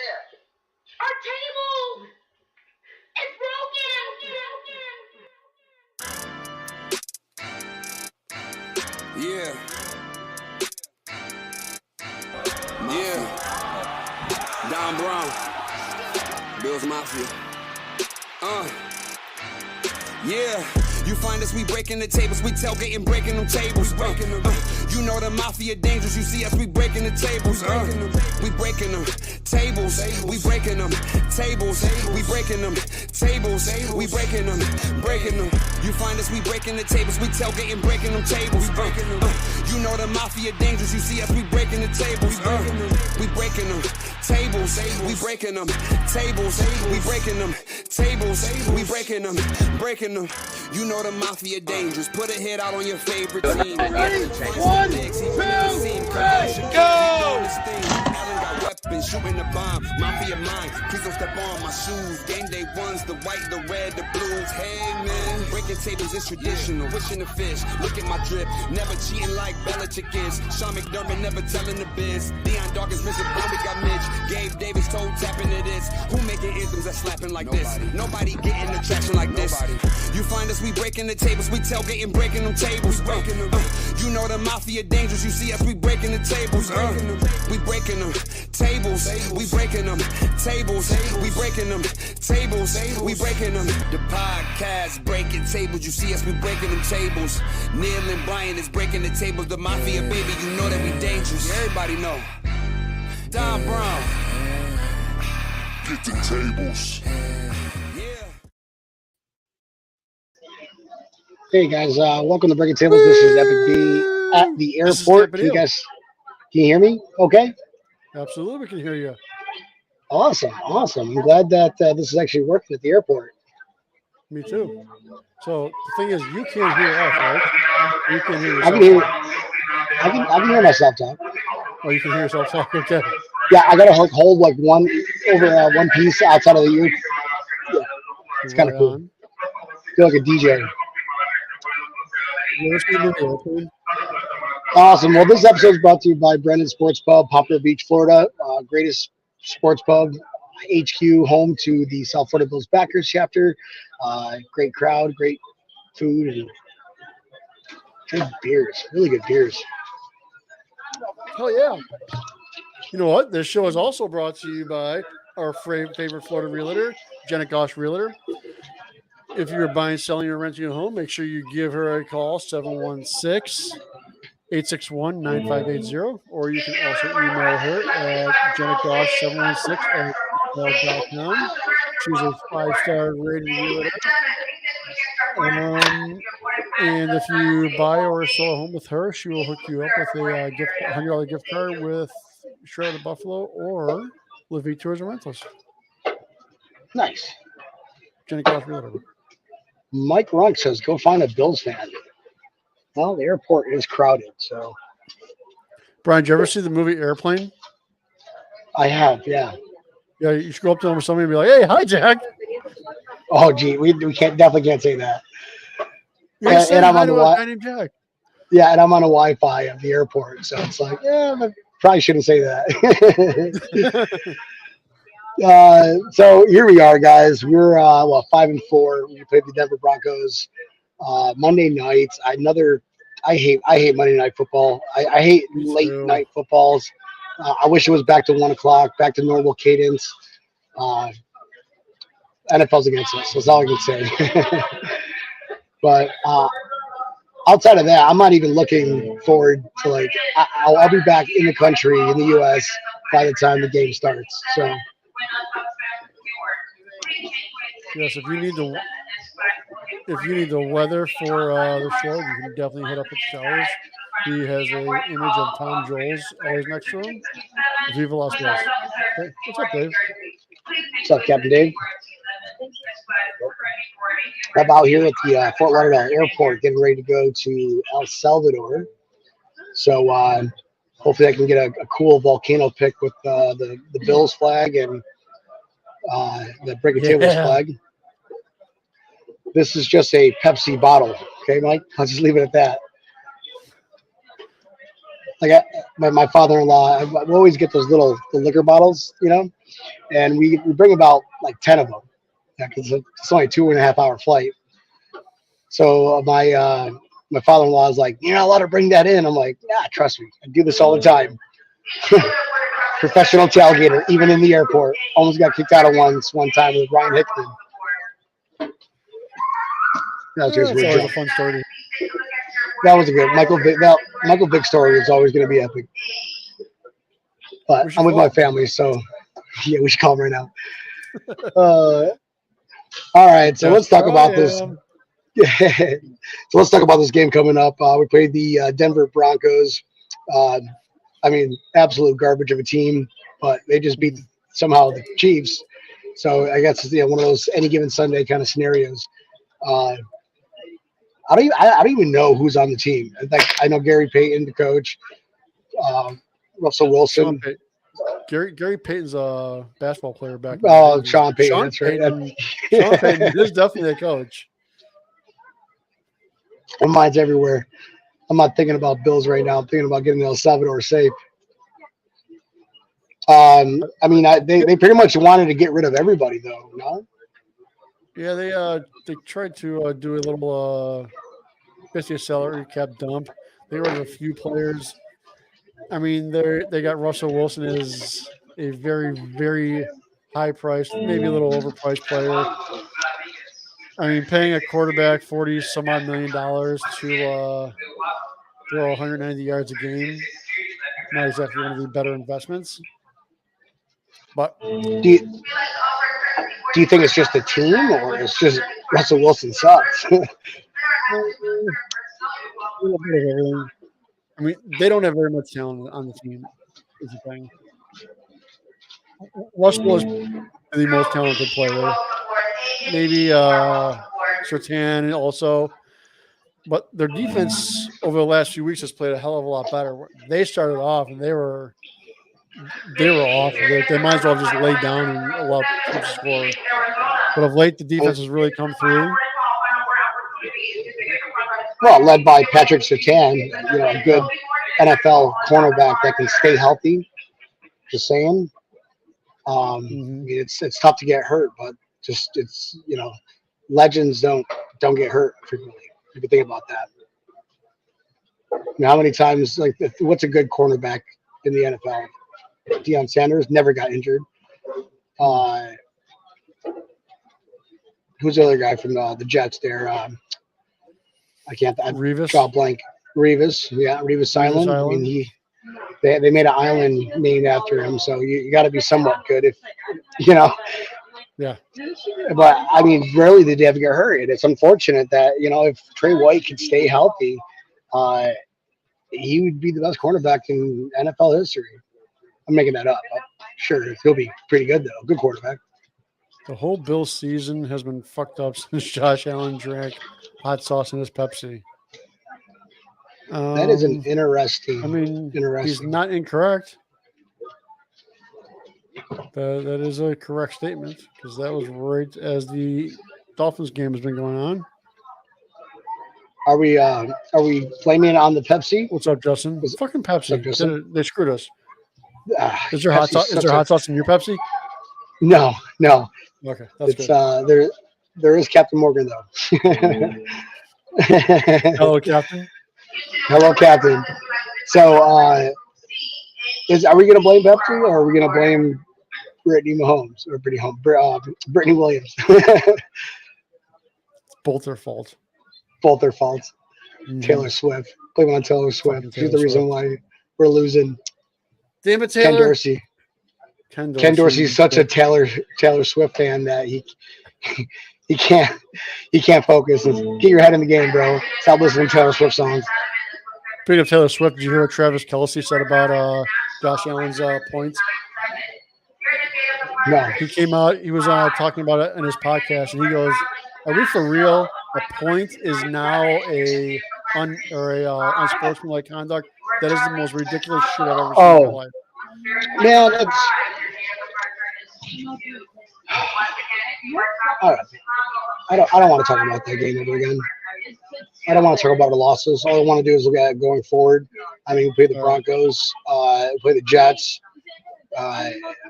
Our table is broken. Yeah. Yeah. Don Brown. Bills Mafia. Yeah. You find us, we breaking the tables. We tailgating, breaking them tables. You know the mafia dangerous. You see us, we breaking the tables. We breaking them tables. We breaking them tables. We breaking them tables. We breaking them, breaking them. You find us, we breaking the tables. We tailgating, breaking them tables. You know the mafia dangerous. You see us, we breaking the tables. We breaking them tables. We breaking them tables. We breaking them tables. We breaking them, breaking them. You know the mafia dangerous. Put a hit out on your favorite team. 3, 1, 2, 3, go! Weapons, shooting the bomb, mafia mine. Please don't step on my shoes. Game day ones, the white, the red, the blues. Hey man, breaking tables is traditional. Wishing the fish, look at my drip. Never cheating like Belichick is. Sean McDermott never telling the biz. Deion Dawkins missing Bobby got Mitch. Gabe Davis toe tapping to this. Who making anthems that slapping like this? Nobody getting the traction like this. You find us, we breaking the tables. We tailgating, breaking them tables. You know the mafia dangerous. You see us, we breaking the tables. We breaking them tables. We breaking them tables. We breaking them tables. We breaking them. The podcast breaking tables. You see us, we breaking them tables. Neil and Brian is breaking the tables. The mafia, baby, you know that we dangerous. Everybody know. Don Brown. Get the tables. Hey guys, welcome to Breaking Tables. This is Epic B at the airport. Can you hear me? Okay. Absolutely, we can hear you. Awesome. I'm glad that this is actually working at the airport. Me too. So the thing is, you can't hear us, right? You can hear yourself. I can hear myself talk. Oh, you can hear yourself talk. Okay. Yeah, I gotta hold like one piece outside of the ear. Yeah, it's kind of cool. I feel like a DJ. Awesome. Well, this episode is brought to you by Brendan Sports Pub, Poplar Beach, Florida. Greatest sports pub, HQ, home to the South Florida Bills backers chapter. Great crowd, great food, and good beers. Really good beers. Oh yeah. You know what? This show is also brought to you by our favorite Florida realtor, Jenna Gosh Realtor. If you're buying, selling, or renting a home, make sure you give her a call, 716-861-9580, or you can also email her at jennagosh716@gmail.com. She's a 5-star rated realtor. And if you buy or sell a home with her, she will hook you up with a $100 gift card with Shredded Buffalo or Livy Tours and Rentals. Nice. Jenna Gosh Realtor. Mike Runk says, go find a Bills fan. Well, the airport is crowded, so. Brian, did you ever see the movie Airplane? I have, yeah. Yeah, you should go up to him with somebody and be like, hey, hi, Jack. Oh, gee, we definitely can't say that. And I'm on the Jack. Yeah, and I'm on a Wi-Fi at the airport, so it's like, yeah, I probably shouldn't say that. So here we are, guys. We're 5-4. We played the Denver Broncos Monday night. I hate Monday night football. I hate late night footballs. I wish it was back to 1 o'clock, back to normal cadence. NFL's against us. That's all I can say. But outside of that, I'm not even looking forward to I'll be back in the country in the U.S. by the time the game starts. So. Yes, if you need the weather for the show, you can definitely hit up at the Showers. He has an image of Tom Jones always next to him. Viva Las Vegas. Okay. What's up, Dave? What's up, Captain Dave? I'm out here at the Fort Lauderdale Airport, getting ready to go to El Salvador. So hopefully I can get a cool volcano pic with the Bills flag and the Breaking Tables flag. This is just a Pepsi bottle. Okay, Mike? I'll just leave it at that. like my father-in-law, I always get those the liquor bottles, and we bring about like 10 of them. Yeah, because it's only a 2.5 hour flight. So my father-in-law is like, you're not allowed to bring that in. I'm like, yeah, trust me, I do this all the time. Professional tailgater, even in the airport. Almost got kicked out of one time with Ryan Hickman. That was just It's weird always job. a fun story. That was a good Michael Vick story is always going to be epic. But We should I'm with call my him. family, so yeah, we should call him right now. All right, so let's That's talk how I about this. am. So let's talk about this game coming up. We played the Denver Broncos. Uh, absolute garbage of a team, but they just beat somehow the Chiefs. So I guess it's one of those any given Sunday kind of scenarios. Uh, I don't even know who's on the team. Like I know Gary Payton, the coach, Russell Sean Wilson, Payton. Gary Payton's a basketball player back in the 80s. Sean Payton. That's right. Sean Payton is definitely a coach. My mind's everywhere. I'm not thinking about Bills right now. I'm thinking about getting El Salvador safe. They pretty much wanted to get rid of everybody, though. No. Yeah, they tried to do a little basically a salary cap dump. They got rid of a few players. I mean, they got Russell Wilson as a very, very high priced, maybe a little overpriced player. I mean, paying a quarterback 40 some odd $1 million to throw 190 yards a game, not exactly one of the better investments. But Do you think it's just the team, or it's just Russell Wilson sucks? a little bit of everything. I mean, they don't have very much talent on the team, is the thing. Russell is the most talented player. Maybe Sertan also. But their defense over the last few weeks has played a hell of a lot better. They started off and they were awful. They might as well just lay down and allow teams to score. But of late, the defense has really come through. Well, led by Patrick Surtain, a good NFL cornerback that can stay healthy. Just saying. It's tough to get hurt, but it's legends don't get hurt frequently. If you think about that. How many times what's a good cornerback in the NFL? Deion Sanders never got injured. Who's the other guy from the Jets there? I Revis. draw a blank. Revis, yeah, Revis Island. I mean, they made an island named after him, so you got to be somewhat good if Yeah. But I mean, rarely did they ever get hurt. And it's unfortunate that if Trey White could stay healthy, he would be the best cornerback in NFL history. I'm making that up. I'm sure he'll be pretty good though. Good quarterback. The whole Bills season has been fucked up since Josh Allen drank hot sauce in his Pepsi. That is an interesting. I mean, interesting. he's not incorrect. That is a correct statement because that was right as the Dolphins game has been going on. Are we blaming it on the Pepsi? What's up, Justin? Fucking Pepsi. Up, Justin? They screwed us. Is there Pepsi's hot sauce? Is there hot sauce in your Pepsi? No. Okay, that's It's good. there is Captain Morgan though. Hello, Captain. Hello, Captain. So are we gonna blame Pepsi or are we gonna blame Brittany Mahomes or Brittany Williams? Both their fault. Both their faults. Mhm. Taylor Swift. Blame it on Taylor Swift. Fucking She's the Taylor reason why we're losing. Damn it, Ken Taylor. Dorsey. Ken Dorsey's such a Taylor Swift fan that he can't focus. Get your head in the game, bro. Stop listening to Taylor Swift songs. Speaking of Taylor Swift, did you hear what Travis Kelce said about Josh Allen's points? No. He came out. He was talking about it in his podcast, and he goes, "Are we for real? A point is now a unsportsmanlike conduct. That is the most ridiculous shit I've ever seen in my life." Man, all right. I don't want to talk about that game ever again. I don't want to talk about our losses. All I want to do is look at going forward. I mean, we play the Broncos, we play the Jets.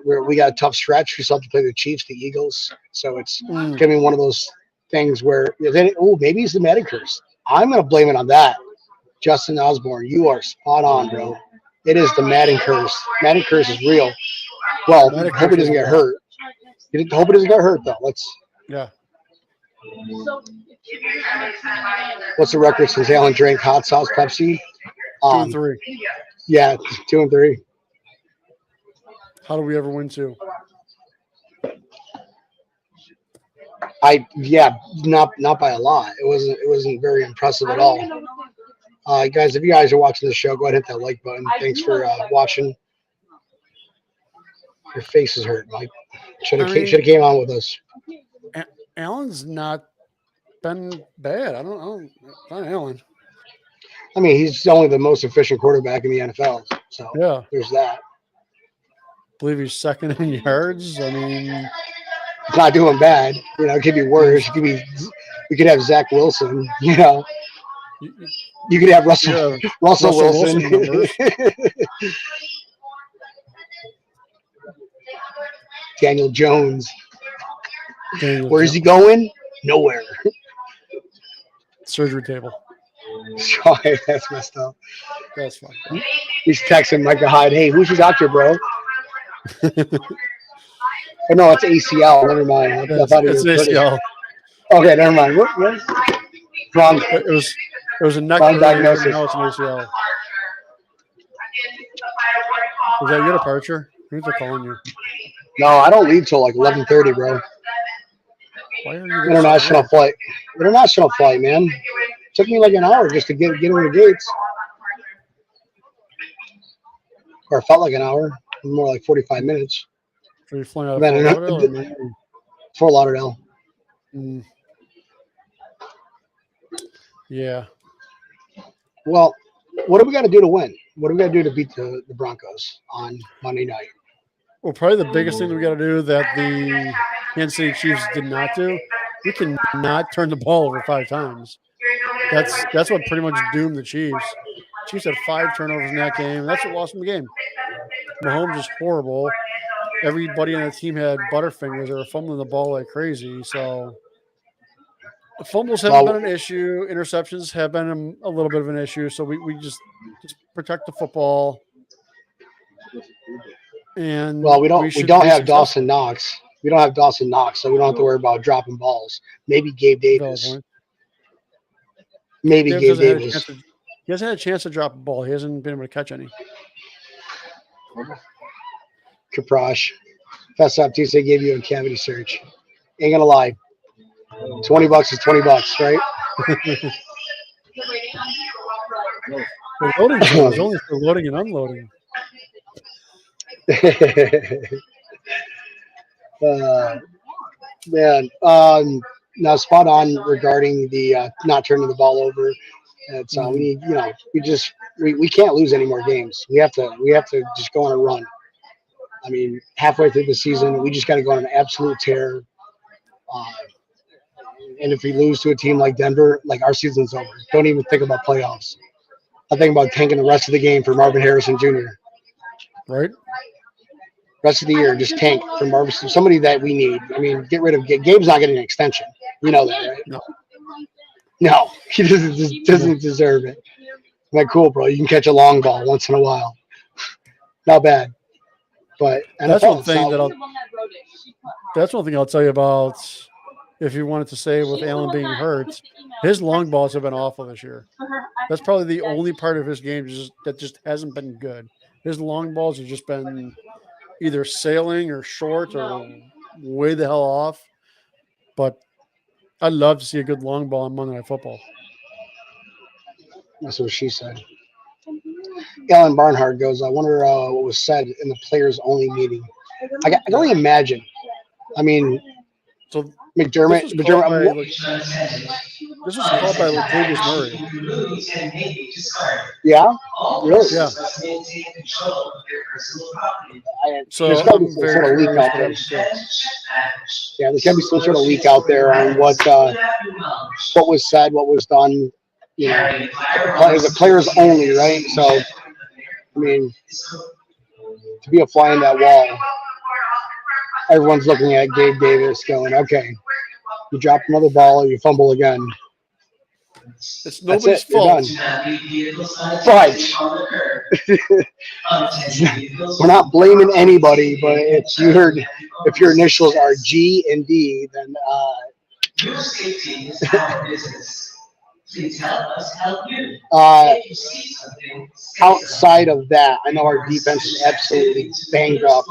We got a tough stretch. We still have to play the Chiefs, the Eagles. So it's going to be one of those things where maybe it's the Madden curse. I'm going to blame it on that. Justin Osborne, you are spot on, bro. It is the Madden curse. Madden curse is real. Well, hope he doesn't get hurt. Hope he doesn't get hurt, though. Yeah. What's the record since Alan drank hot sauce Pepsi? 2-3. Yeah, 2-3. How do we ever win 2? Not by a lot. It wasn't very impressive at all. Guys, if you guys are watching the show, go ahead and hit that like button. Thanks for watching. Your face is hurt, Mike. Should have came on with us. Allen's not been bad. I don't not Allen. I mean, he's only the most efficient quarterback in the NFL. So yeah, there's that. I believe he's second in yards. I mean, it's not doing bad. It could be worse. We could have Zach Wilson. You could have Russell Wilson. Daniel Jones. Where is he going? Nowhere. Surgery table. Sorry, that's messed up. That's fucked up. He's texting Micah Hyde. Hey, who's your doctor, bro? Oh, no, it's ACL. Never mind. I thought it's ACL. Okay, never mind. What? Wrong. It was a neck diagnosis. Now it's an ACL. Was that your departure? Who's calling you? No, I don't leave till like 11:30, bro. Why are you International flight. International flight, man. Took me like an hour just to get in the gates. Or it felt like an hour. More like 45 minutes. Are you flying out of Fort Lauderdale? Fort Lauderdale. Yeah. Well, what do we got to do to win? What do we got to do to beat the Broncos on Monday night? Well, probably the biggest thing we got to do that the Kansas City Chiefs did not do, we can not turn the ball over 5 times. That's what pretty much doomed the Chiefs. Chiefs had 5 turnovers in that game. That's what lost them the game. Mahomes is horrible. Everybody on the team had butterfingers. They were fumbling the ball like crazy. So fumbles haven't been an issue. Interceptions have been a little bit of an issue. So we just protect the football. And we don't have Dawson Knox. We don't have Dawson Knox, so we don't have to worry about dropping balls. Maybe Gabe Davis. Maybe Gabe Davis. He hasn't had a chance to drop a ball. He hasn't been able to catch any. Kaprosh. Fess up, Tuesday gave you a cavity search. Ain't gonna lie. $20 is $20, right? The loading zone is only for loading and unloading. Man, now spot on regarding the not turning the ball over. It's we can't lose any more games. We have to just go on a run. I mean, halfway through the season, we just got to go on an absolute tear. And if we lose to a team like Denver, like our season's over. Don't even think about playoffs. I think about tanking the rest of the game for Marvin Harrison Jr. Right. Rest of the year, just tank for Marvin, somebody that we need. I mean, get rid of Gabe's not getting an extension. You know that, right? No, he doesn't deserve it. I'm like, cool, bro. You can catch a long ball once in a while. Not bad. But that's one thing I'll tell you about. If you wanted to say with Allen being hurt, his long balls have been awful this year. That's probably the only part of his game that just hasn't been good. His long balls have just been either sailing or short or way the hell off. But I'd love to see a good long ball on Monday Night Football. That's what she said. Alan Barnhart goes, I wonder what was said in the players-only meeting. I can only imagine. I mean, so McDermott. This was called by Latavius Murray. Yeah? Really? Yeah. So there's got to be some sort of leak out there. Yeah, there's got to be some sort of leak out there on what was said, what was done. the players only, right? So, I mean, to be a fly in that wall, everyone's looking at Gabe Davis going, okay, you drop another ball, you fumble again. It's That's nobody's it. You're fault. done. Right. We're not blaming anybody, but if your initials are G and D, then Your safety is our business. Please help us help you. If you see something, say outside of that, I know our defense is absolutely banged up.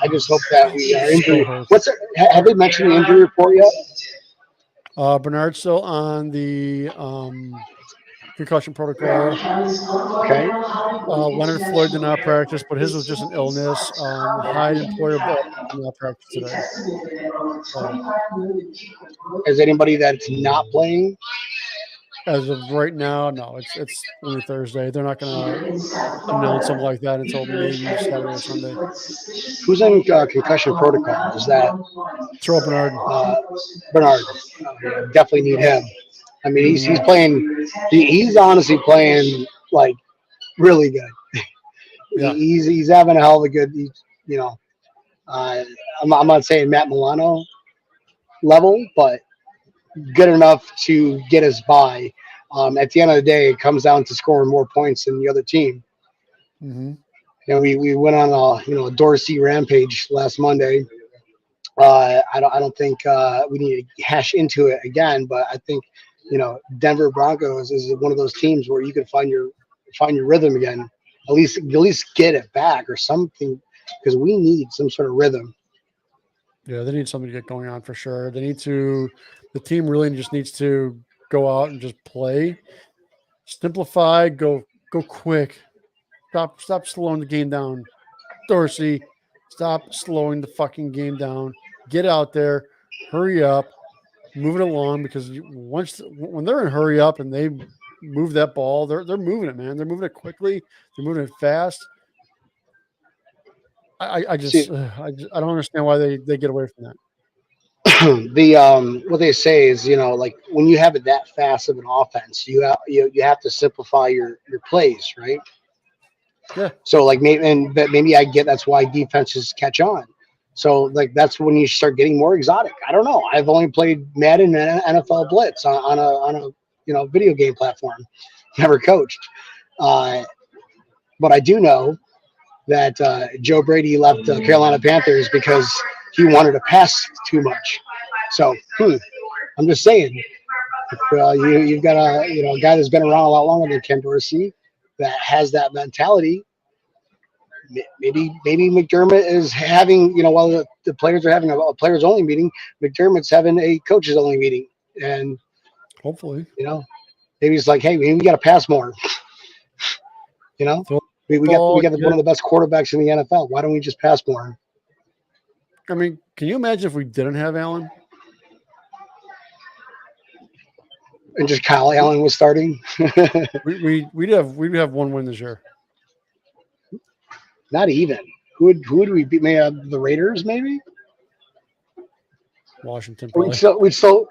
I just hope that we are injury. Have they mentioned the injury report yet? Bernard's still on the concussion protocol. Okay. Leonard Floyd did not practice, but his was just an illness. Hyde and Poyer both did not practice today. Is anybody that's not playing? As of right now, no. It's only Thursday. They're not going to announce something like that until maybe Saturday or Sunday. Who's in concussion protocol? Is that Terrell Bernard? Bernard. Definitely need him. I mean, he's playing. He's honestly playing like really good. Yeah. He's having a hell of a good. I'm not saying Matt Milano level, but good enough to get us by. At the end of the day, it comes down to scoring more points than the other team. Mm-hmm. And we went on a Dorsey rampage last Monday. I don't think we need to hash into it again, but I think Denver Broncos is one of those teams where you can find your rhythm again. At least get it back or something, because we need some sort of rhythm. Yeah, they need something to get going on for sure. The team really just needs to go out and just play, simplify, go quick. Stop slowing the game down. Dorsey, stop slowing the fucking game down. Get out there, hurry up, move it along, because when they're in hurry up and they move that ball, they're moving it, man. They're moving it quickly. They're moving it fast. I don't understand why they get away from that. What they say is, like when you have it that fast of an offense, you have to simplify your plays, right? Yeah. So like maybe I get that's why defenses catch on. So like that's when you start getting more exotic. I don't know. I've only played Madden and NFL Blitz on a video game platform. Never coached, but I do know that Joe Brady left the Carolina Panthers because he wanted to pass too much. So I'm just saying, if you've got a guy that's been around a lot longer than Ken Dorsey that has that mentality. Maybe McDermott is having, while the players are having a players only meeting, McDermott's having a coaches only meeting, and hopefully, maybe he's like, hey, we got to pass more. We got one of the best quarterbacks in the NFL. Why don't we just pass more? I mean, can you imagine if we didn't have Allen? And just Kyle Allen was starting? we'd have one win this year. Not even. Who would we beat? Maybe the Raiders, maybe? Washington. We'd still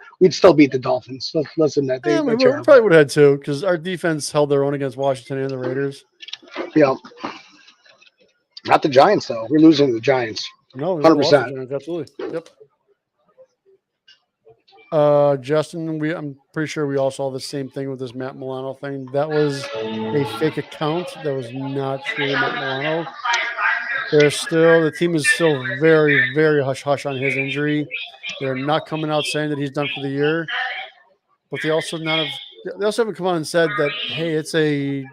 beat the Dolphins. Let's admit that. We probably would have had to, because our defense held their own against Washington and the Raiders. Yeah. Not the Giants, though. We're losing to the Giants. No, 100%. Absolutely. Yep. Justin, I'm pretty sure we all saw the same thing with this Matt Milano thing. That was a fake account. That was not truly Matt Milano. The team is still very, very hush-hush on his injury. They're not coming out saying that he's done for the year. But they also haven't come out and said that, hey, it's a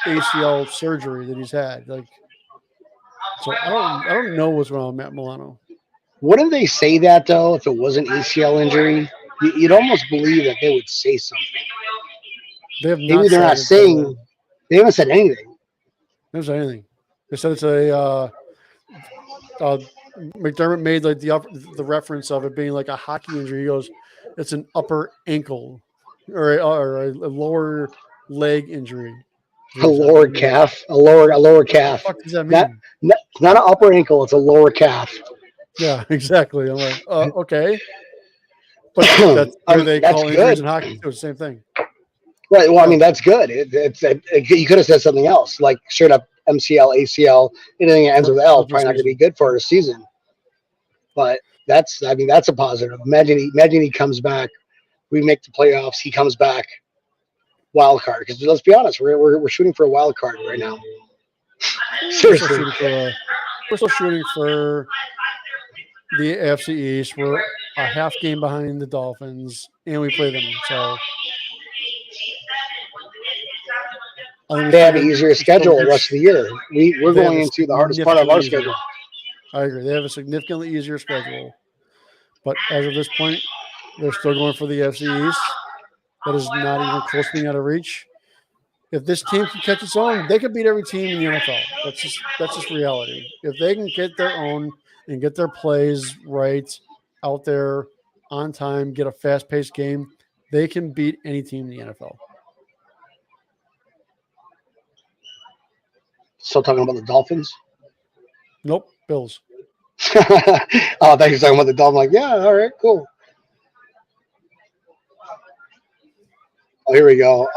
ACL surgery that he's had. So I don't know what's wrong with Matt Milano. Wouldn't they say that, though, if it was an ACL injury? You'd almost believe that they would say something. They have not. Maybe they're not saying. They haven't said anything. They haven't said anything. They said it's a. McDermott made the reference of it being like a hockey injury. He goes, it's an upper ankle or a lower leg injury. A lower calf. A lower calf. What the fuck does that mean? Not an upper ankle. It's a lower calf. Yeah, exactly. I'm like, okay. But that's they call injuries in hockey. It's the same thing. Right. Well, I mean, that's good. You could have said something else, like straight up MCL, ACL, anything that ends with L, probably not going to be good for a season. But that's a positive. Imagine he comes back. We make the playoffs. He comes back. Wild card. Because let's be honest, we're shooting for a wild card right now. Seriously. We're still shooting for the AFC East. We're a half game behind the Dolphins, and we play them. So they have an easier schedule the rest of the year. We're going into the hardest part of our schedule. I agree. They have a significantly easier schedule. But as of this point, they're still going for the AFC East. That is not even close to being out of reach. If this team can catch its own, they can beat every team in the NFL. That's just reality. If they can get their own and get their plays right out there on time, get a fast-paced game, they can beat any team in the NFL. Still talking about the Dolphins? Nope, Bills. Oh, I thought you were talking about the Dolphins. Like, yeah, all right, cool. Oh, here we go.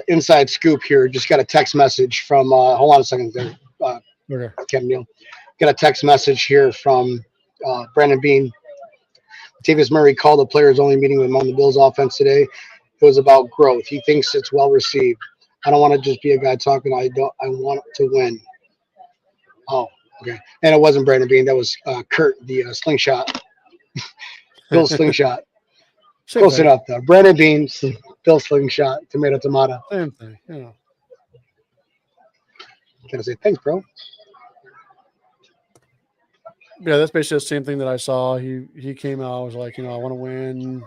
Inside scoop here. Just got a text message from, hold on a second there, Okay. Kevin Neal. Got a text message here from Brandon Bean. Davis Murray called a players-only meeting with him on the Bills offense today. It was about growth. He thinks it's well-received. I don't want to just be a guy talking. I want to win. Oh, okay. And it wasn't Brandon Bean. That was Kurt, the slingshot. Bill slingshot. Close enough, though. Brandon Bean, Bill slingshot, tomato. Same thing, yeah. Gotta say thanks, bro. Yeah, that's basically the same thing that I saw. He came out, was like, I want to win.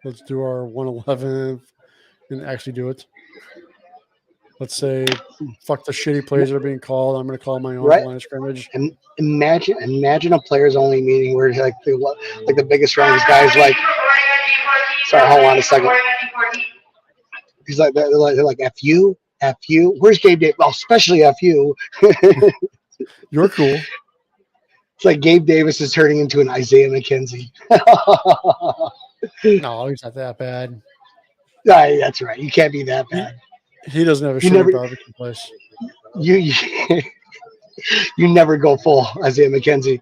Let's do our 111th and actually do it. Let's say, fuck the shitty plays that are being called. I'm going to call my own line of scrimmage. And imagine a players-only meeting where like the biggest round, these guys like. Sorry, hold on a second. He's like they're like F you. Where's Gabe Davis? Well, especially F you. You're cool. It's like Gabe Davis is turning into an Isaiah McKenzie. No, he's not that bad. That's right. You can't be that bad. He doesn't have a shitty barbecue place. You never go full Isaiah McKenzie.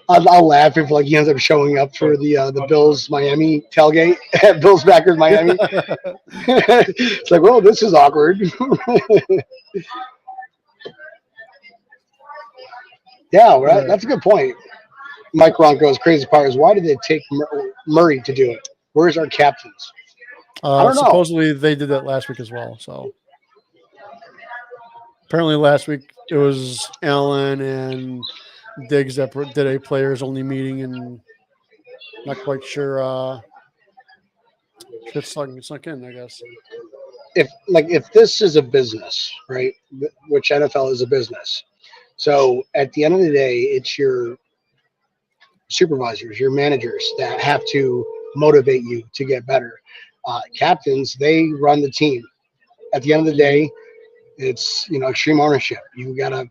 I'll laugh if like he ends up showing up for the Bills Miami tailgate at Bills Backers Miami. It's like, well, this is awkward. Yeah, right. That's a good point. Mike Ronco's crazy part is why did they take Murray to do it? Where's our captains? I don't know. Supposedly they did that last week as well. So apparently last week it was Allen and Diggs that did a players only meeting, and not quite sure. It's sunk in, I guess. If this is a business, right? Which NFL is a business. So at the end of the day, it's your supervisors, your managers that have to motivate you to get better. Captains, they run the team. At the end of the day, it's extreme ownership. You gotta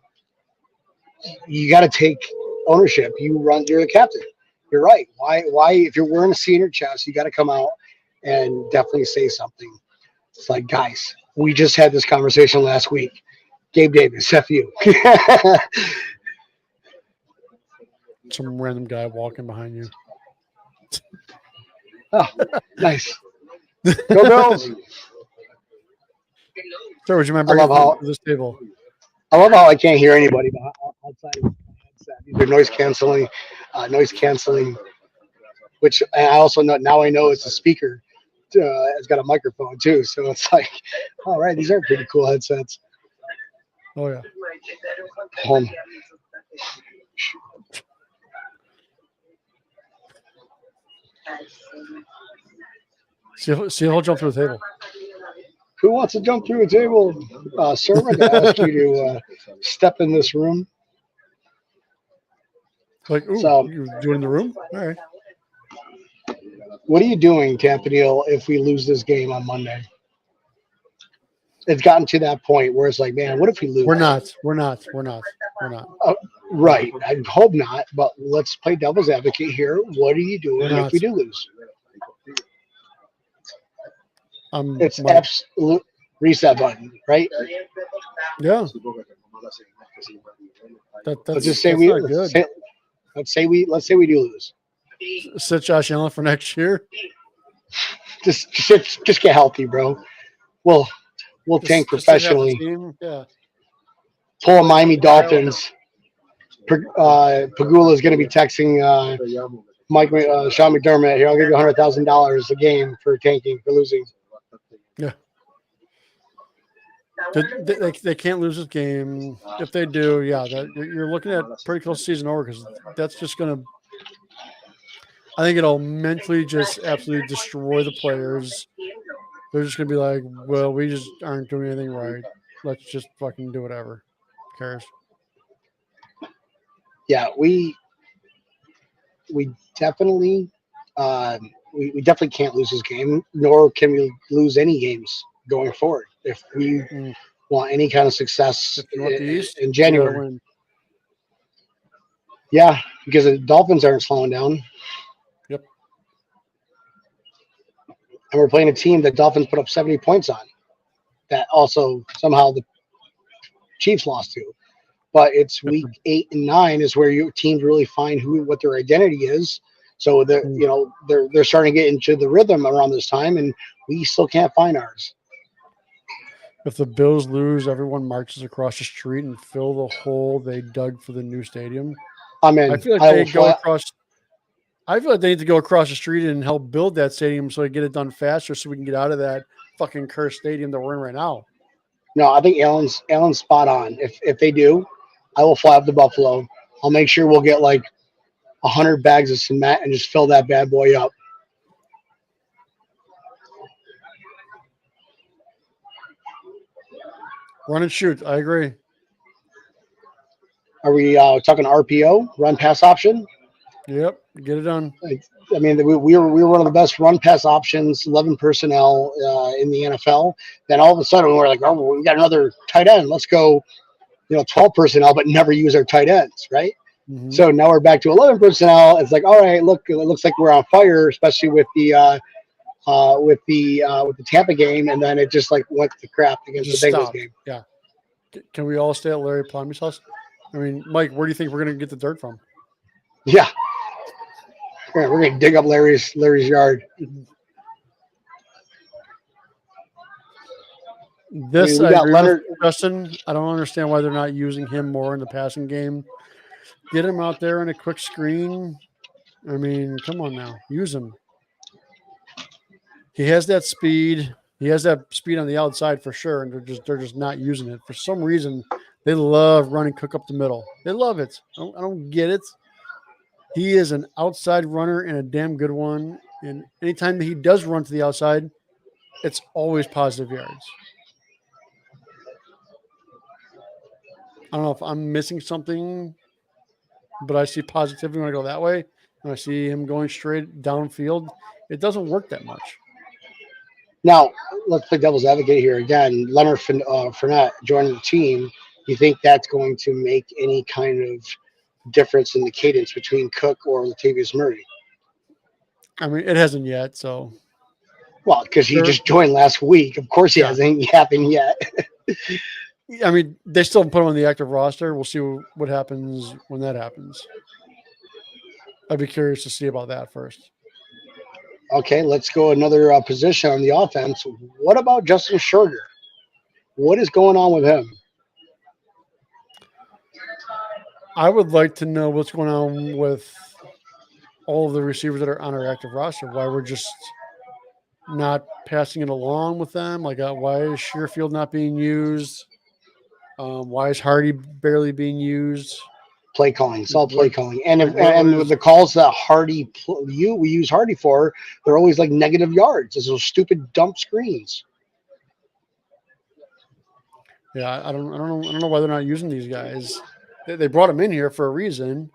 take ownership. You're the captain. You're right. Why if you're wearing a C in your chest, you gotta come out and definitely say something. It's like, guys, we just had this conversation last week. Gabe Davis, F you. Some random guy walking behind you. Oh, nice. Go Bills. Sir, would you remember this table? I love how I can't hear anybody outside of the headset. These are noise canceling, which I also know now. I know it's a speaker. It's got a microphone too, so it's like, all right, these are pretty cool headsets. Oh yeah. See, he'll jump through the table. Who wants to jump through a table? Sir, I'm going to ask you to step in this room. Like, ooh, you're doing the room? All right. What are you doing, Campanile, if we lose this game on Monday? It's gotten to that point where it's like, man, what if we lose? We're not. or not? Right. I hope not, but let's play devil's advocate here. What are you doing if we do lose? It's absolute reset button, right? Yeah. Let's just say we let's say we do lose. Sit Josh Allen for next year. Just get healthy, bro. We'll tank professionally. Yeah. Pull a Miami Dolphins. Pagula is going to be texting Sean McDermott here. I'll give you $100,000 a game for tanking, for losing. Yeah. They can't lose this game. If they do, yeah, you're looking at pretty close season over because that's just going to. I think it'll mentally just absolutely destroy the players. They're just going to be like, well, we just aren't doing anything right. Let's just fucking do whatever. Who cares? Yeah, we definitely we definitely can't lose this game, nor can we lose any games going forward if we want any kind of success in January. Yeah, because the Dolphins aren't slowing down. Yep. And we're playing a team that Dolphins put up 70 points on. That also somehow the Chiefs lost to. But it's week 8 and 9 is where your teams really find what their identity is. So they're starting to get into the rhythm around this time, and we still can't find ours. If the Bills lose, everyone marches across the street and fill the hole they dug for the new stadium. I mean, I feel like they go across. I feel like they need to go across the street and help build that stadium so they get it done faster, so we can get out of that fucking cursed stadium that we're in right now. No, I think Alan's spot on. If they do, I will fly up to Buffalo. I'll make sure we'll get like 100 bags of cement and just fill that bad boy up. Run and shoot. I agree. Are we talking RPO, run pass option? Yep, get it done. I mean, we were one of the best run pass options, 11 personnel in the NFL. Then all of a sudden we're like, oh, we got another tight end. Let's go, 12 personnel, but never use our tight ends, right? Mm-hmm. So now we're back to 11 personnel. It's like, all right, look, it looks like we're on fire, especially with the Tampa game, and then it just like went to crap against the Bengals game. Yeah. Can we all stay at Larry Plummee's house? I mean, Mike, where do you think we're going to get the dirt from? Yeah. We're going to dig up Larry's yard. This, I agree with Justin. I don't understand why they're not using him more in the passing game. Get him out there in a quick screen. I mean, come on now. Use him. He has that speed. He has that speed on the outside for sure, and they're just not using it. For some reason, they love running Cook up the middle. They love it. I don't get it. He is an outside runner and a damn good one. And anytime that he does run to the outside, it's always positive yards. I don't know if I'm missing something, but I see positivity when I go that way. And I see him going straight downfield. It doesn't work that much. Now, let's play devil's advocate here again. Leonard Fournette joining the team. You think that's going to make any kind of difference in the cadence between Cook or Latavius Murray? I mean, it hasn't yet, so. Well, because he just joined last week. Of course he hasn't happened yet. I mean, they still put him on the active roster. We'll see what happens when that happens. I'd be curious to see about that first. Okay, let's go another position on the offense. What about Justin Shurger? What is going on with him? I would like to know what's going on with all of the receivers that are on our active roster. Why we're just not passing it along with them. Like, why is Sherfield not being used? Why is Hardy barely being used? Play calling. It's all play calling. And with the calls that we use Hardy for, they're always like negative yards. It's those stupid dump screens. Yeah, I don't know why they're not using these guys. They brought them in here for a reason.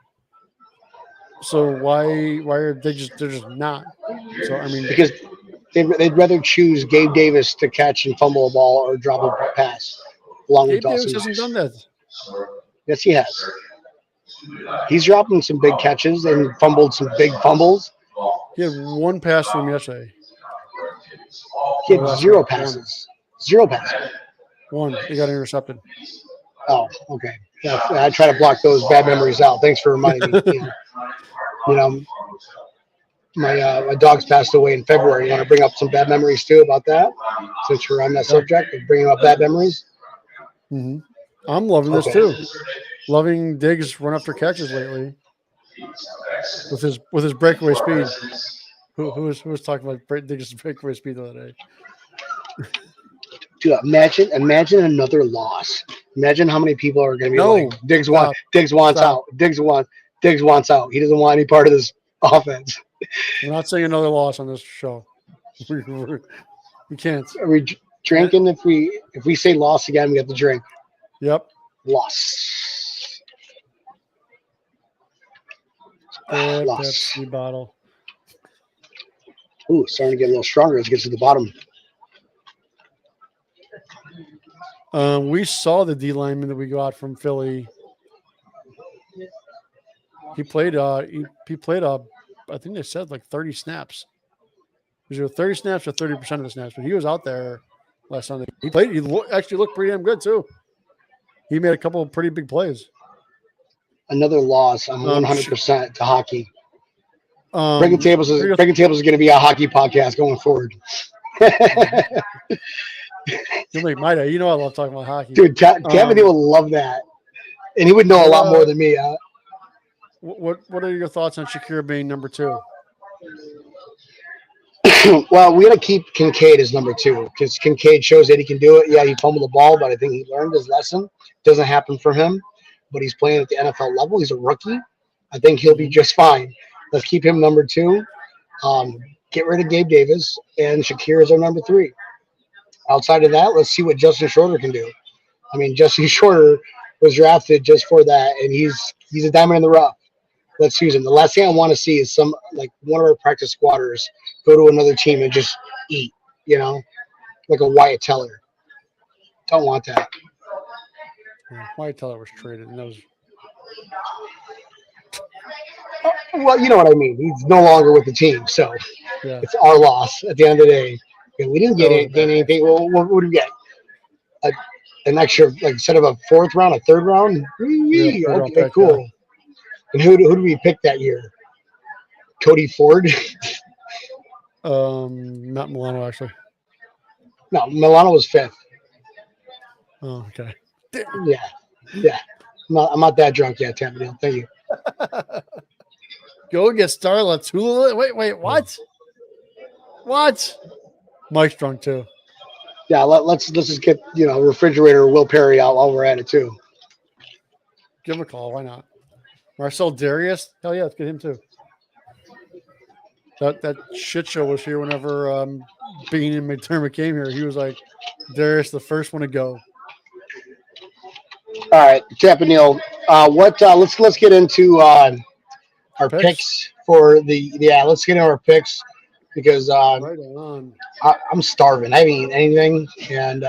So why are they're just not? So I mean, because they'd rather choose Gabe Davis to catch and fumble a ball or drop a pass along with Dawson. Gabe Davis hasn't done that. Yes, he has. He's dropping some big catches and fumbled some big fumbles. He had one pass from yesterday. He had zero passes. Zero passes. One. He got intercepted. Oh, okay. Yeah, I try to block those bad memories out. Thanks for reminding me. You know, my dog's passed away in February. You want to bring up some bad memories too about that? Since you're on that subject of bringing up bad memories. Mm-hmm. I'm loving this too. Loving Diggs run after catches lately with his breakaway speed. Who was talking about Diggs' breakaway speed the other day? Dude, imagine another loss. Imagine how many people are going to be like, Diggs wants out. Diggs wants out. He doesn't want any part of this offense. We're not saying another loss on this show. We can't. Are we drinking? If we say loss again, we have to drink. Yep. Loss. Pepsi bottle. Ooh, starting to get a little stronger as it gets to the bottom. We saw the D lineman that we got from Philly. He played. He played. I think they said like 30 snaps. Was it 30 snaps or 30% of the snaps? But he was out there last Sunday. He played. He actually looked pretty damn good too. He made a couple of pretty big plays. Another loss. I'm 100% to hockey. Breaking Tables is going to be a hockey podcast going forward. You'll make my day. You know I love talking about hockey. Dude, Kevin would love that. And he would know a lot more than me. What are your thoughts on Shakir being number 2? Well, we got to keep Kincaid as number 2 because Kincaid shows that he can do it. Yeah, he fumbled the ball, but I think he learned his lesson. Doesn't happen for him, but he's playing at the NFL level. He's a rookie. I think he'll be just fine. Let's keep him number 2. Get rid of Gabe Davis, and Shakir is our number 3. Outside of that, let's see what Justin Shorter can do. I mean, Justin Shorter was drafted just for that, and he's a diamond in the rough. Let's use him. The last thing I want to see is one of our practice squatters go to another team and just eat, like a Wyatt Teller. Don't want that. Wyatt Teller was traded, and that was. Well, you know what I mean. He's no longer with the team, so It's our loss at the end of the day. Okay, we didn't get anything. Well, what would we get? An extra, instead of a 4th round, a 3rd round? Okay, cool. Yeah. And who did we pick that year? Cody Ford? Not Milano, actually. No, Milano was 5th. Oh, okay. Yeah. I'm not that drunk yet, Tampa. Thank you. Go get Starlet's Hula. Wait, what? What? Mike's drunk too. Yeah, let's just get refrigerator Will Perry out while we're at it too. Give him a call. Why not? Marcel Darius? Hell yeah, let's get him too. That shit show was here whenever Bean and McDermott came here. He was like, Darius, the first one to go. All right, Tampa Neal. Let's get into our picks for let's get into our picks because right on. I'm starving. I haven't eaten anything, and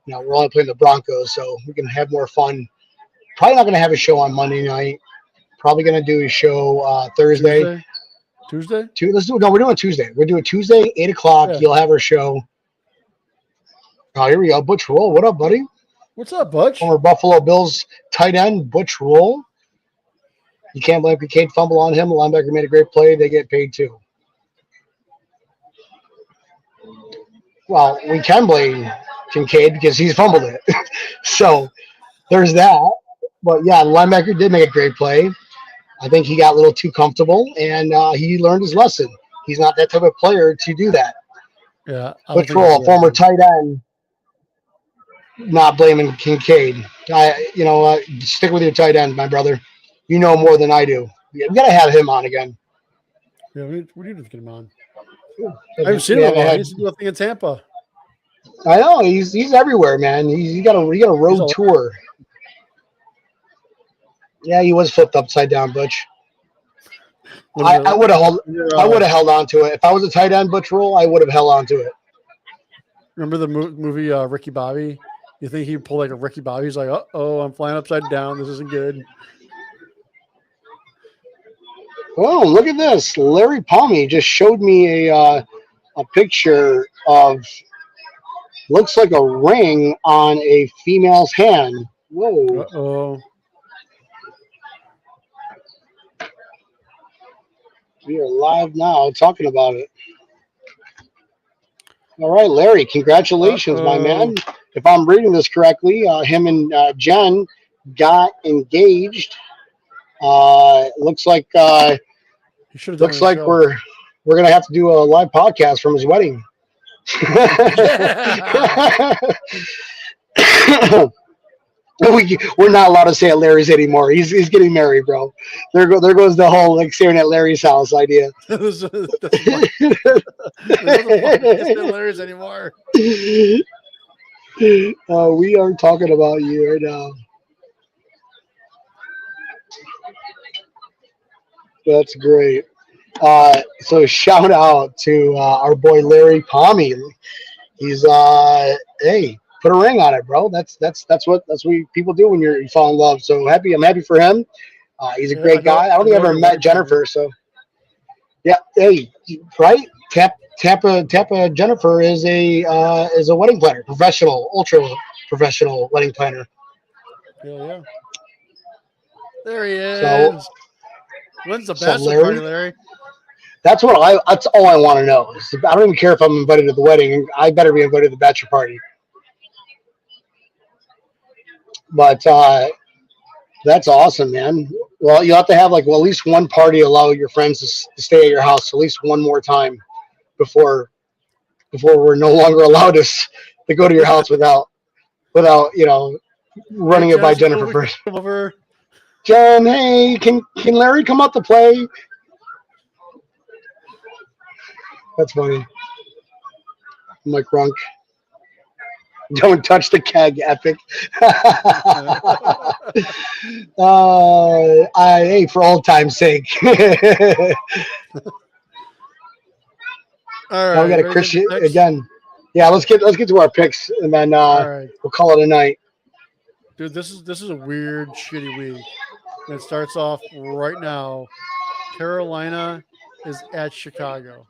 we're only playing the Broncos, so we can have more fun. Probably not going to have a show on Monday night. Probably going to do a show Thursday. Tuesday? We're doing Tuesday. We're doing Tuesday, 8 o'clock. Yeah. You'll have our show. Oh, here we go. Butch Roll. What up, buddy? What's up, Butch? Former Buffalo Bills tight end, Butch Roll. You can't blame Kincaid fumble on him. The linebacker made a great play. They get paid too. Well, we can blame Kincaid because he's fumbled it. So there's that. But yeah, the linebacker did make a great play. I think he got a little too comfortable, and he learned his lesson. He's not that type of player to do that. Yeah. Butch Roll, former tight end, not blaming Kincaid. Stick with your tight end, my brother. You know more than I do. We got to have him on again. Yeah, we need to get him on. I haven't seen him. He's doing a thing in Tampa. I know he's everywhere, man. He got a road tour. Yeah, he was flipped upside down, Butch. I would have held on to it. If I was a tight end, Butch Roll, I would have held on to it. Remember the movie Ricky Bobby? You think he'd pull like a Ricky Bobby? He's like, "Uh-oh, I'm flying upside down. This isn't good." Oh, look at this. Larry Palmy just showed me a picture of looks like a ring on a female's hand. Whoa. Uh-oh. We are live now talking about it. All right, Larry, congratulations, my man. If I'm reading this correctly, him and Jen got engaged. Looks like we're gonna have to do a live podcast from his wedding. We're not allowed to say at Larry's anymore. He's getting married, bro. There goes the whole like staring at Larry's house idea. There's no Larry's anymore. We are talking about you right now. That's great. So shout out to our boy Larry Palmy. He's hey, put a ring on it, bro. That's what people do when you fall in love. So I'm happy for him. He's a great guy. I don't think I ever met Jennifer, so yeah. Hey, right? Tampa Jennifer is a wedding planner, ultra professional wedding planner. Yeah. There he is. So, when's the bachelor party, Larry? That's all I want to know. I don't even care if I'm invited to the wedding. I better be invited to the bachelor party. But that's awesome, man. Well, you have to have at least one party allow your friends to stay at your house at least one more time before we're no longer allowed to go to your house without running it by Jennifer first. Over. Jen, hey, can Larry come out to play? That's funny. Mike Runk. Don't touch the keg, epic. Hey, for old time's sake. All right. Now we got a Christian again. Yeah, let's get to our picks and then we'll call it a night. Dude, this is a weird, shitty week. And it starts off right now. Carolina is at Chicago.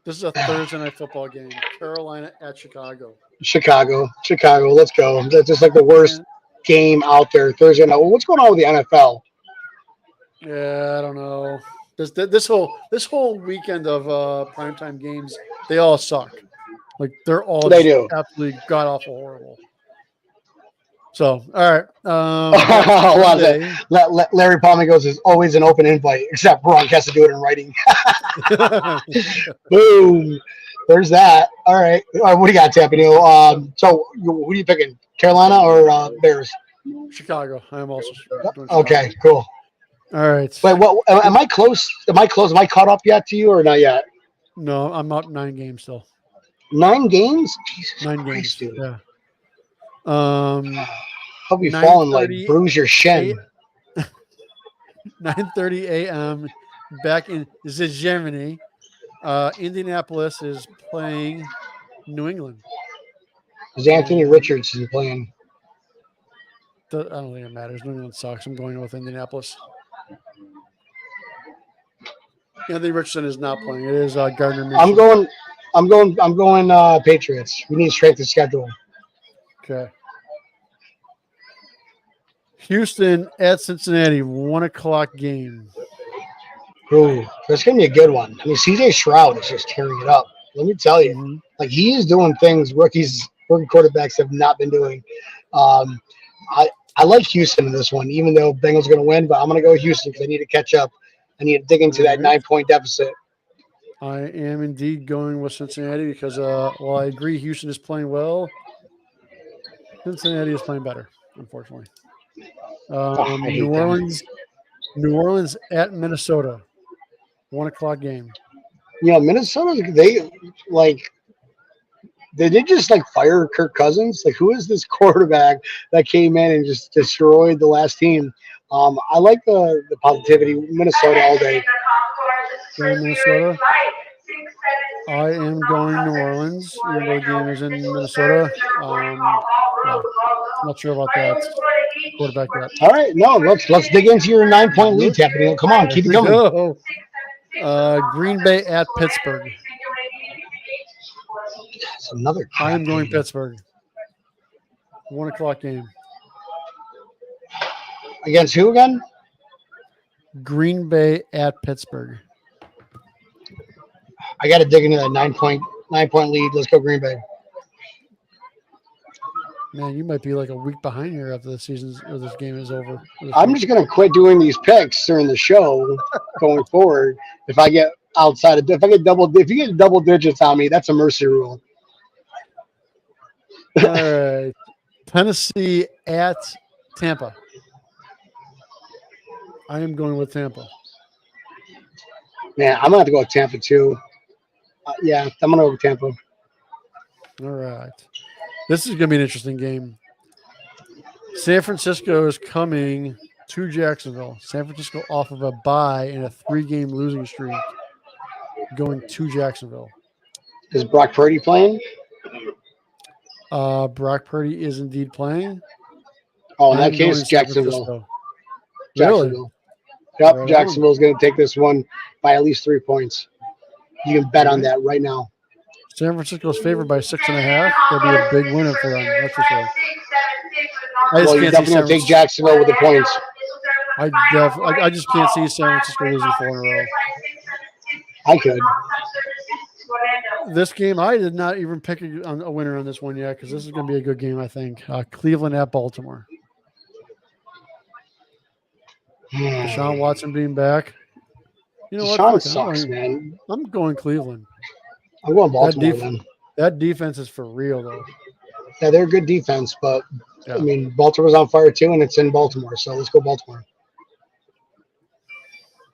This is a Thursday night football game. Carolina at Chicago. Chicago. Let's go. That's just like the worst game out there Thursday night. Well, what's going on with the NFL? Yeah, I don't know. This whole weekend of primetime games, they all suck. Like they're all absolutely god awful horrible. So, all right. Larry Palmer goes, there's always an open invite, except Gronk has to do it in writing. Boom. There's that. All right. What do you got, Tampino? So, who are you picking? Carolina or Bears? Chicago. I am also. Okay, cool. All right. Wait, what? Am I close? Am I caught up yet to you or not yet? No, I'm up 9 games still. 9 games? Jesus 9 Christ, games. dude. Yeah. Hope you fall and bruise your shin. 9:30 a.m. back in Germany. Indianapolis is playing New England. Is Anthony Richardson playing? I don't think it matters. New England sucks. I'm going with Indianapolis. Anthony Richardson is not playing. It is Gardner Minshew. I'm going Patriots. We need strength of schedule. Okay. Houston at Cincinnati, 1:00 game. Ooh, that's gonna be a good one. I mean, CJ Stroud is just tearing it up. Let me tell you, like he is doing things rookie quarterbacks have not been doing. I like Houston in this one, even though Bengals are gonna win, but I'm gonna go Houston because I need to catch up. I need to dig into that 9-point deficit. I am indeed going with Cincinnati because, while I agree Houston is playing well, Cincinnati is playing better, unfortunately. New Orleans at Minnesota, 1:00 game. Yeah, Minnesota, they just fire Kirk Cousins? Like, who is this quarterback that came in and just destroyed the last team? I like the positivity. Minnesota all day. Minnesota. I am going New Orleans. Even though the game is in Minnesota. Yeah. Not sure about that quarterback yet. All right, no, let's dig into your 9-point lead, Tampa. Come on, keep it coming. Go. Green Bay at Pittsburgh. It's another. I am going game. Pittsburgh. 1 o'clock game. Against who again? Green Bay at Pittsburgh. I got to dig into that 9-point lead. Let's go Green Bay. Man, you might be like a week behind here after the season's or this game is over. I'm just gonna quit doing these picks during the show going forward. If I get outside of, if you get double digits on me, that's a mercy rule. All right. Tennessee at Tampa. I am going with Tampa. Man, I'm gonna have to go with Tampa too. Yeah, I'm gonna go with Tampa. All right. This is going to be an interesting game. San Francisco is coming to Jacksonville. San Francisco off of a bye and a 3-game losing streak going to Jacksonville. Is Brock Purdy playing? Brock Purdy is indeed playing. Oh, in that I'm case, going San Jacksonville. Francisco. Jacksonville. Yep, Right Jacksonville's going to take this one by at least 3 points. You can bet on that right now. San Francisco's favored by 6.5. That'd be a big winner for them. That's for sure. Well, you definitely take Jacksonville with the points. I just can't see San Francisco losing 4 in a row. I could. This game, I did not even pick a winner on this one yet because this is going to be a good game, I think. Cleveland at Baltimore. Deshaun Watson being back. You know Deshaun what? sucks, man. I'm going Cleveland. I'm going Baltimore then. That defense is for real, though. Yeah, they're a good defense, but Yeah. I mean, Baltimore's on fire too, and it's in Baltimore, so let's go Baltimore.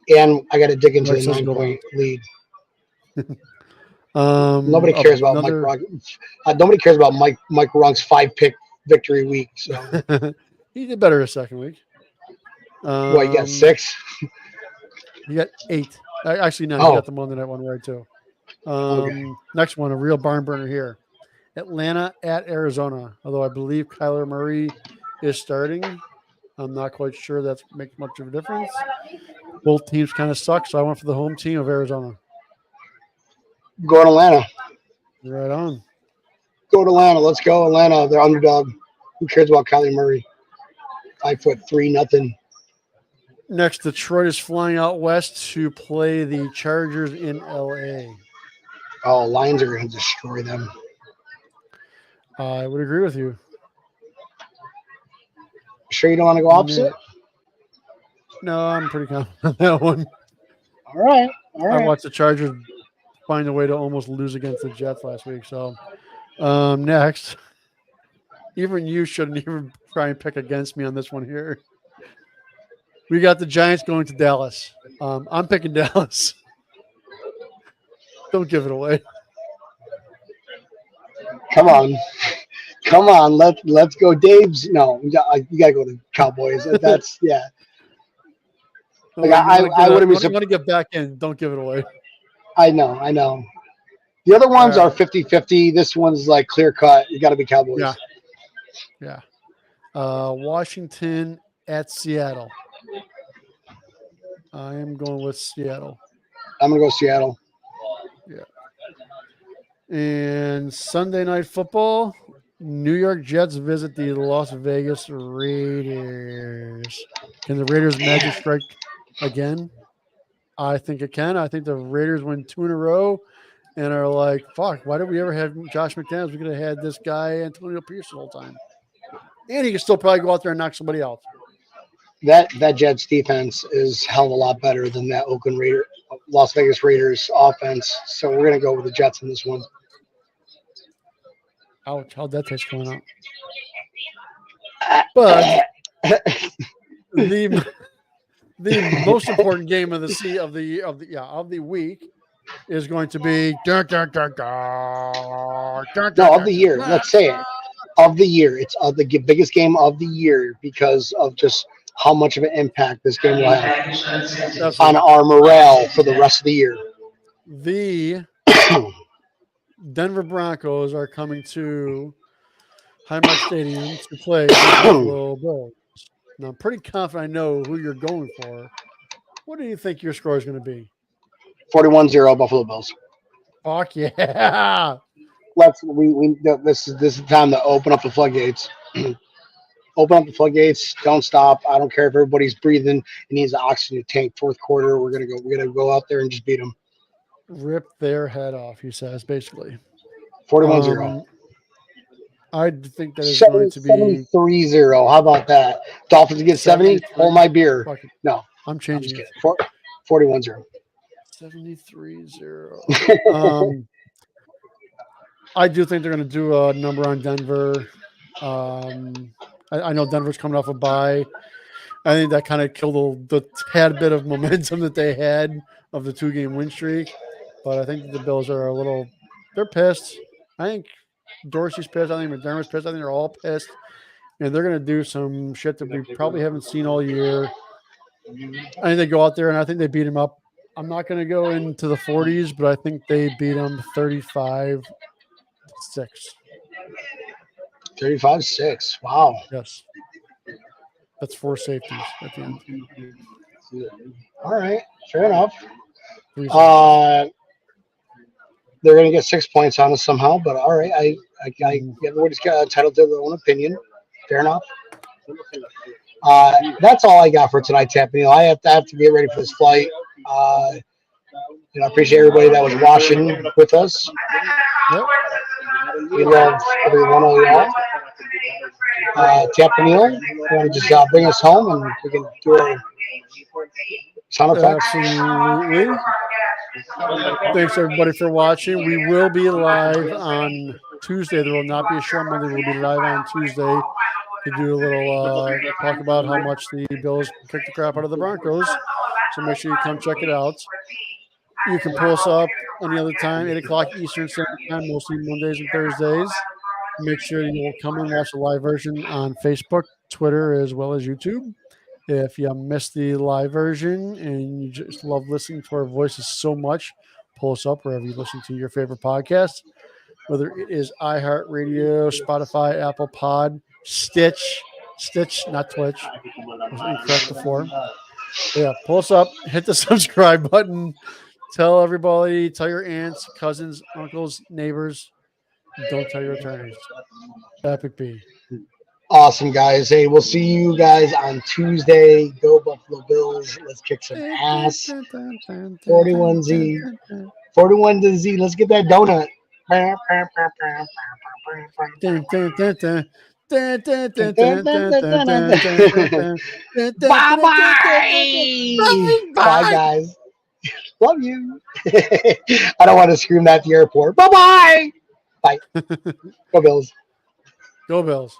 And I got to dig into the 9-point lead. Nobody cares about Mike Ronk. Nobody cares about Mike Ronk's 5-pick victory week. So He did better his second week. what, you got 6? You got 8. Actually, no, you got the Monday night one right too. Next one, a real barn burner here. Atlanta at Arizona. Although I believe Kyler Murray is starting, I'm not quite sure that makes much of a difference. Both teams kind of suck, so I went for the home team of Arizona. Go to Atlanta. Right on. Go to Atlanta. Let's go Atlanta. They're underdog. Who cares about Kyler Murray? 5-3-0. Next, Detroit is flying out west to play the Chargers in LA. Oh, Lions are going to destroy them. I would agree with you. Sure you don't want to go opposite? No, I'm pretty confident on that one. All right. I watched the Chargers find a way to almost lose against the Jets last week. So next, even you shouldn't even try and pick against me on this one here. We got the Giants going to Dallas. I'm picking Dallas. Don't give it away. Come on. Let's go, Dave's. No, you got to go to Cowboys. That's yeah. Like I wouldn't be. You want to get back in? Don't give it away. I know. The other ones are 50-50. This one's like clear cut. You got to be Cowboys. Yeah. Washington at Seattle. I am going with Seattle. I'm gonna go Seattle. Yeah. And Sunday Night Football, New York Jets visit the Las Vegas Raiders. Can the Raiders magic strike again? I think it can. I think the Raiders win 2 in a row and are like, fuck, why did we ever have Josh McDaniels? We could have had this guy, Antonio Pierce, the whole time. And he can still probably go out there and knock somebody out. That Jets defense is hell of a lot better than that Las Vegas Raiders offense. So we're gonna go with the Jets in this one. Ouch! How'd that taste coming out? But the most important game of the week is going to be of the year. Let's say it. Of the year, it's the biggest game of the year because of just how much of an impact this game will have on our morale for the rest of the year. The Denver Broncos are coming to Highmark Stadium to play the Buffalo Bills. Now, I'm pretty confident I know who you're going for. What do you think your score is going to be? 41-0 Buffalo Bills. Fuck yeah. This is the time to open up the floodgates. Open up the floodgates. Don't stop. I don't care if everybody's breathing and needs an oxygen tank. Fourth quarter, we're gonna go out there and just beat them. Rip their head off, he says, basically. 41-0. I think that is going to be 73-0. How about that? Dolphins get 70. Hold my beer. No, I'm changing it. 41-0. 73-0. I do think they're going to do a number on Denver. I know Denver's coming off a bye. I think that kind of killed the tad bit of momentum that they had of the 2-game win streak. But I think the Bills are they're pissed. I think Dorsey's pissed. I think McDermott's pissed. I think they're all pissed. And they're going to do some shit that we probably haven't seen all year. I think they go out there and I think they beat him up. I'm not going to go into the 40s, but I think they beat them 35-6. 35-6. Wow. Yes. That's 4 safeties at the end. All right. Fair enough. They're going to get 6 points on us somehow, but all right. Everybody's got entitled to their own opinion. Fair enough. That's all I got for tonight, Tappy. I have to get ready for this flight. I appreciate everybody that was watching with us. Yep. We love every one of y'all. Tappy Neal, you want to just bring us home and we can do our sound effects? Absolutely. Thanks everybody for watching. We will be live on Tuesday. There will not be a show Monday. We'll be live on Tuesday to do a little talk about how much the Bills kicked the crap out of the Broncos. So make sure you come check it out. You can pull us up any other time, 8 o'clock Eastern Standard Time, mostly Mondays and Thursdays. Make sure you'll come and watch the live version on Facebook, Twitter, as well as YouTube. If you missed the live version and you just love listening to our voices so much, pull us up wherever you listen to your favorite podcast, whether it is iHeartRadio, Spotify, Apple Pod, Stitch, not Twitch. I was incorrect before. Yeah, pull us up, hit the subscribe button, tell everybody, tell your aunts, cousins, uncles, neighbors. Don't tell your attorneys. Epic B. Awesome, guys. Hey, we'll see you guys on Tuesday. Go Buffalo Bills. Let's kick some ass. 41Z. 41Z. Let's get that donut. Bye-bye. Bye, guys. Love you. I don't want to scream that at the airport. Bye-bye. Bye. Go Bills. Go Bills.